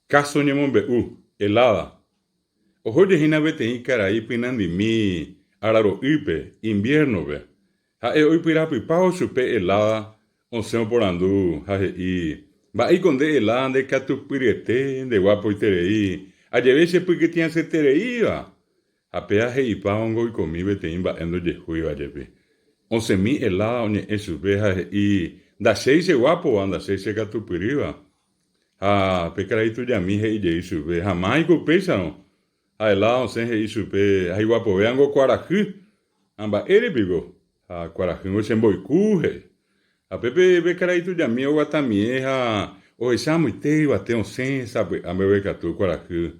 Caso ñemombe'u, helada. Ohojehína peteĩ karai pinandimi araro'ýpe, inviernope. Ha'e oipyrapypávo chupe helada osẽ oporandu ha he'i mba'éiko nde helada ndekatupyryete ndeguapoiterei ajeve chepykytiasetereíva. Ha pe he'ipávongo oikomi peteĩ mba'e ndojehúiva jepe. Osẽmi helada oñe'ẽ chupe ha he'i ndachéi cheguápova, ndachéi chekatupyrýva. Ha pe karai tujami he'ijey chupe. Hamáiko upéicharõ. Ha helada osẽ he'i chupe ha iguapovéango kuarahy. Ha mba'érepiko. Ha kuarahýngo chemboyku he'i. Ha pe karai tujami oguatamie ha ohechamýitéivate osẽ sapy'a mbeguekatu kuarahy.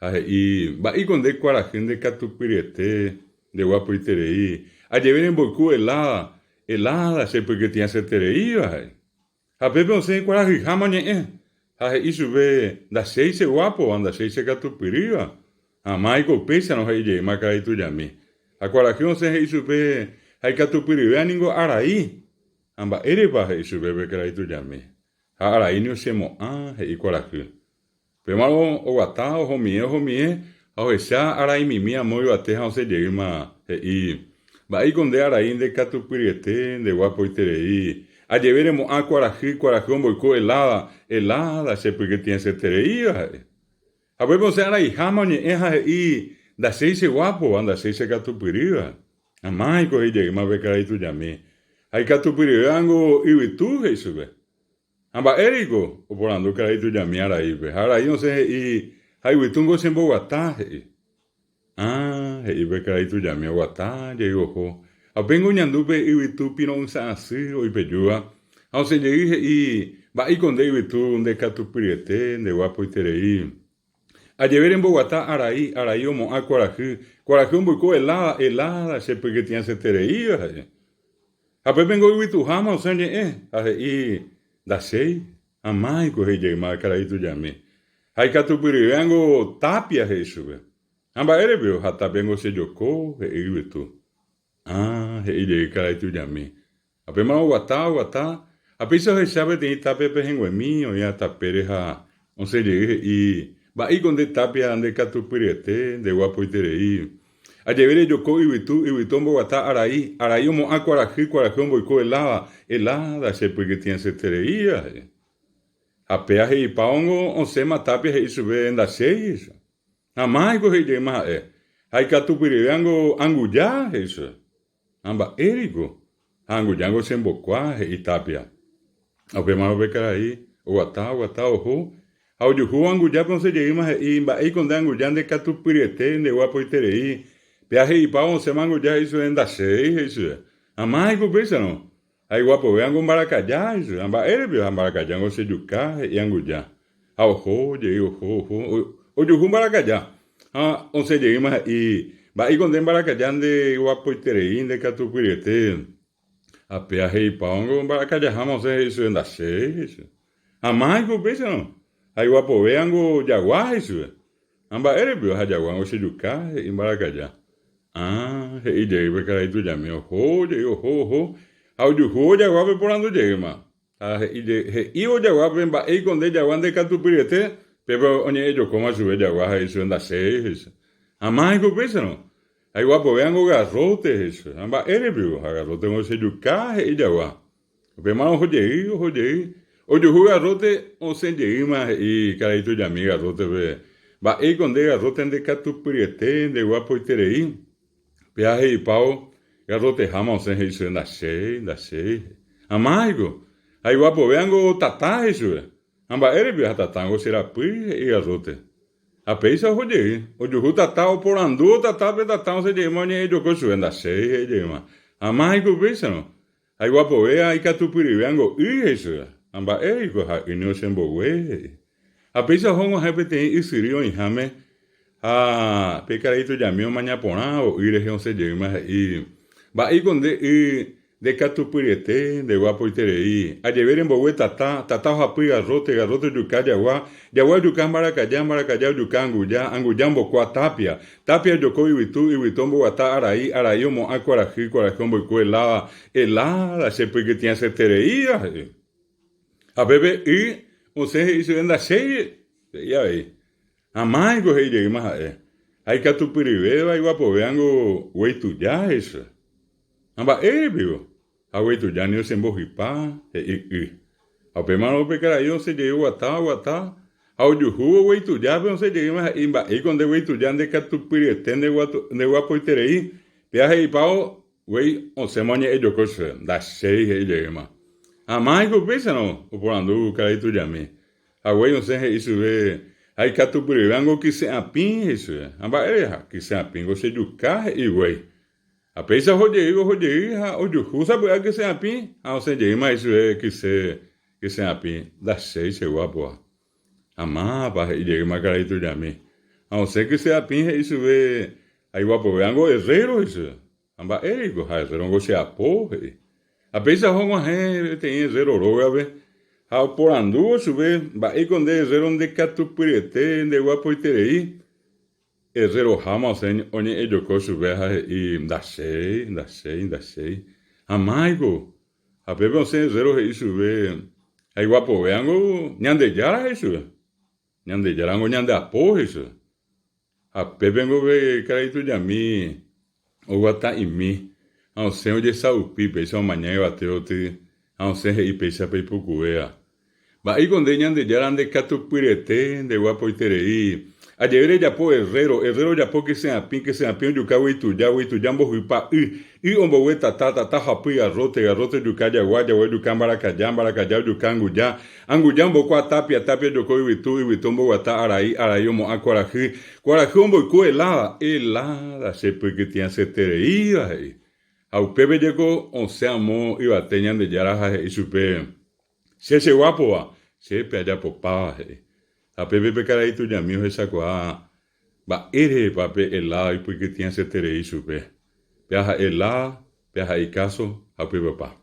Ha he'i mba'éiko nde kuarahy ndekatupyryete ndeguapoiterei. Ajeve remboyku helada chepykytiasetereíva he'i. Ha pépe osẽ kuarahyháma ñe'ẽ. Ha he'i chupe ndachéi cheguápova, ndachéi chekatupyrýva. Hamáiko upéicharõ he'ijeýma karai tujami. Ha kuarahy osẽ he'i chupe ha ikatupyryvéaningo arai. Ha mba'érepa he'i chupe pe karai tujami. Ha araíni ochemo'ã he'i kuarahy. Pémarõ oguata ohomie ha ohecha araimimi amo yvate ha osẽjeýma he'i mba'éiko nde arai ndekatupyryete ndeguapoiterei. Ajeve remo'ã kuarahy omboyku helada chepykytiasetereíva he'i. Ha pépe osẽ araiháma oñe'ẽ ha he'i ndachéi cheguápova, ndachéi chekatupyrýva. Amáiko he'ijeýma pe karai tujami. Ha ikatupyryvéango yvytu he'i chupe. Ha mba'ériko oporandu karai tujami araípe. Ha arai osẽ he'i ha yvytúngo chemboguata he'i. He'i pe karai tujami oguata jey oho. Ha péngo ñandu pe yvytu piro'ysa'asy oipejúva. Ha osẽjey he'i mba'éiko nde yvytu ndekatupyryete ndeguapoiterei. Ajeve remboguata arai omo'ã kuarahy omboyku helada chepykytiasetereíva he'i. Ha pépengo yvytuháma osẽ ñe'ẽ ha he'i ndachéi. Amáiko he'ijeýma karai tujami. Ha ikatupyryvéango tapia he'i chupe. Ha mba'érepio ha tapiango chejoko he'i yvytu. He'ijey karai tujami. Ha pémarõ oguata. Ha péicha ohecha peteĩ tapiape hẽnguemi oĩha tapére ha osẽjey he'i mba'éiko nde tapia ndekatupyryete ndeguapoiterei. Ajeve rejoko yvytu omboguata arai omo'ã kuarahy omboyku helada chepykytiasetereíva he'i. Ha péa he'ipávongo osẽma tapia he'i chupe ndachéi. Hamáiko he'ijeýma ha'e. Ha ikatupyryvéango anguja he'i chupe. Ha mba'ériko. Ha angujángo chembokua he'i tapia. Ha upémarõ pe karai oguata oho. Ha ojuhu angujápe osẽjeýma he'i mba'éiko nde anguja ndekatupyryete ndeguapoiterei. Péa he'ipávo osẽma anguja he'i chupe ndachéi he'i chupe. Amáiko upéicharõ. Ha iguapovéango mbarakaja he'i chupe. Ha mba'érepio ha mbarakajango chejuka he'i anguja. Ha oho. Ojuhu mbarakaja. Ha osẽjeýma he'i mba'éiko nde mbarakaja ndeguapoiterei ndekatupyryete. Ha péa he'ipávongo mbarakajaháma osẽ he'i chupe ndachéi he'i chupe. Amáiko upéicharõ. Ha iguapovéango jagua he'i chupe. Ha mba'érepio ha jaguángo chejuka he'i mbarakaja. He'ijey pe karai tujami. Oho. Ha ojuhu ojaguápe porandujeýma. Ha he'i ojaguápe mba'éiko nde jagua ndekatupyryete pépe oñe'ẽjokóma chupe jagua he'i chupe ndachéi he'i chupe. Amáiko upéicharõ. Ha iguapovéango garrote he'i chupe. Ha mba'érepio ha garrotengo chejuka he'i jagua. Pémarõ ohojey. Ojuhu garrote osẽjeýma he'i karai tujami garrotepe. Mba'éiko nde garrote ndekatupyryete ndeguapoiterei. Péa he'ipávo garroteháma osẽ he'i chupe ndachéi. Amáiko. Ha iguapovéango tata he'i chupe. Ha mba'érepio ha tatángo cherapy he'i garrote. Ha péicha ohojey. Ojuhu tata oporandu tatápe tata osẽjeýma oñe'ẽjoko chupe ndachéi he'ijeýma. Amáiko upéicharõ. Ha iguapove ha ikatupyryvéango he'i chupe. Ha mba'ériko ha yny ochembogue he'i. Ha péicha ohog̃uahẽ peteĩ ysyry oĩháme ha pe karai tujami omaña porã o y rehe osẽjeýma he'i mba'éiko nde ndekatupyryete ndeguapoiterei. Ajeve rembogue tata ohapy garrote ojuka jagua ojuka mbarakaja ojuka anguja ombokua tapia ojoko yvytu omboguata arai omo'ã kuarahy omboyku helada chepykytiasetereíva he'i. Ha pépe osẽ he'i chupe ndachéi Ya ve. Amai go hei llegué más a hay que tu piribeba igual po veango güey tu ya eso. Amba vivo. A güey tu ya ni se embojipa a pe mano pe cara yo se llegó guata. A yuhu güey tu ya pero se llegué más imba con de güey tu ya de que tu pireten de guapo y terei. Viaje y pao güey o se moñe ellos cosas. Da sei hei llegué más. Amai go pesa no o por andu cara tu ya me. A güey no se hei sube. Hay que tu privango que se apin isso. Amba que se apin go se yuka e güey. A peça rodei, o juhu sabe que se apin. A se dei mais que se apin. Da sei se guapo. Ama pa e dei ma cara tu jami. A se que se apin isso aí guapo veango herrero isso. Amba go ha herrero go se apo. A peça hongo tem zero roga ve. A por andu sube ba e con de zero de catupirete de guapo e terei. Zero hama sen onye ejoko sube ha e da sei. Amaigo. A pepe sen zero e sube. Aí guapo veango nyande jara isso. Nyande jarango nyande apo isso. A pepe ngo ve caraitu jami. O guata e mi. A sen de saupi pe so manhã eu ateu te. A sen e peça pe pucuea. Ba aí quando nyande jaran de catupirete de guapo e terei. A llegar ya po herrero ya po que se apin yo cago y tu ya mbo huipa y ombo we tata hapi arrote yo calla guaya we yo cámara yo cangu ya mbo kwa tapia yo coi y tu mbo guata araí omo acuaraji ombo cu helada se pues que tiene se tereía au pepe llegó on se amo iba teñan de yaraja y supe se guapo va se pe allá popaba a pepe cara tu ya mío esa coa ba pape helado y porque tiene ese terei supe viaja helado viaja y caso a pepe pa